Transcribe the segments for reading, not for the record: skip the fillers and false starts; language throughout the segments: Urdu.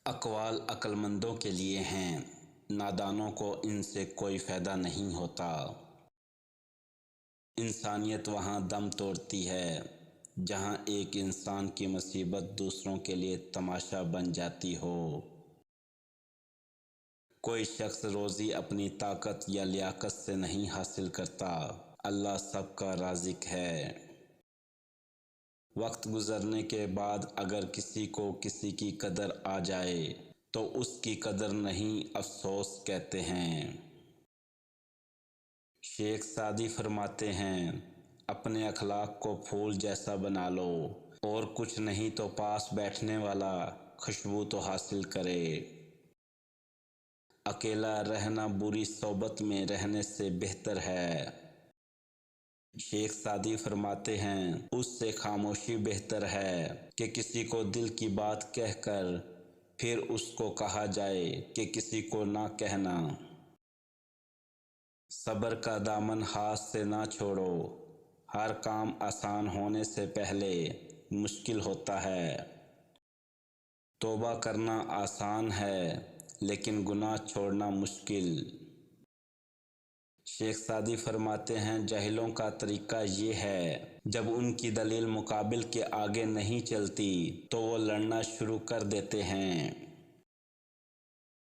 اقوال عقل مندوں کے لیے ہیں، نادانوں کو ان سے کوئی فائدہ نہیں ہوتا۔ انسانیت وہاں دم توڑتی ہے جہاں ایک انسان کی مصیبت دوسروں کے لیے تماشا بن جاتی ہو۔ کوئی شخص روزی اپنی طاقت یا لیاقت سے نہیں حاصل کرتا، اللہ سب کا رازق ہے۔ وقت گزرنے کے بعد اگر کسی کو کسی کی قدر آ جائے تو اس کی قدر نہیں، افسوس کہتے ہیں۔ شیخ سعدی فرماتے ہیں، اپنے اخلاق کو پھول جیسا بنا لو، اور کچھ نہیں تو پاس بیٹھنے والا خوشبو تو حاصل کرے۔ اکیلا رہنا بری صحبت میں رہنے سے بہتر ہے۔ شیخ سعدی فرماتے ہیں، اس سے خاموشی بہتر ہے کہ کسی کو دل کی بات کہہ کر پھر اس کو کہا جائے کہ کسی کو نہ کہنا۔ صبر کا دامن ہاتھ سے نہ چھوڑو، ہر کام آسان ہونے سے پہلے مشکل ہوتا ہے۔ توبہ کرنا آسان ہے لیکن گناہ چھوڑنا مشکل۔ شیخ سعدی فرماتے ہیں، جاہلوں کا طریقہ یہ ہے، جب ان کی دلیل مقابل کے آگے نہیں چلتی تو وہ لڑنا شروع کر دیتے ہیں۔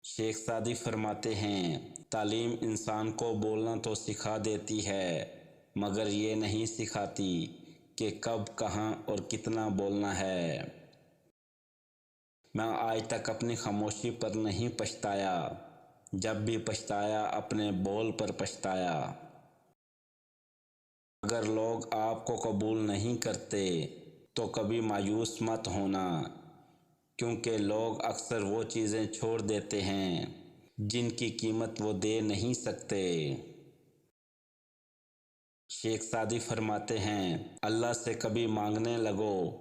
شیخ سعدی فرماتے ہیں، تعلیم انسان کو بولنا تو سکھا دیتی ہے مگر یہ نہیں سکھاتی کہ کب، کہاں اور کتنا بولنا ہے۔ میں آج تک اپنی خاموشی پر نہیں پچھتایا، جب بھی پچھتایا اپنے بول پر پچھتایا۔ اگر لوگ آپ کو قبول نہیں کرتے تو کبھی مایوس مت ہونا، کیونکہ لوگ اکثر وہ چیزیں چھوڑ دیتے ہیں جن کی قیمت وہ دے نہیں سکتے۔ شیخ سعدی فرماتے ہیں، اللہ سے کبھی مانگنے لگو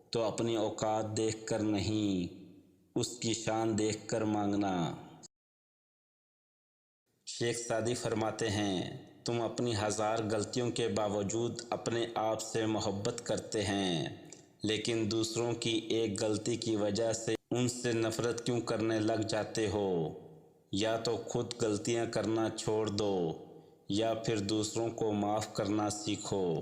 تو اپنی اوقات دیکھ کر نہیں، اس کی شان دیکھ کر مانگنا۔ شیخ سعدی فرماتے ہیں، تم اپنی ہزار غلطیوں کے باوجود اپنے آپ سے محبت کرتے ہیں، لیکن دوسروں کی ایک غلطی کی وجہ سے ان سے نفرت کیوں کرنے لگ جاتے ہو؟ یا تو خود غلطیاں کرنا چھوڑ دو یا پھر دوسروں کو معاف کرنا سیکھو۔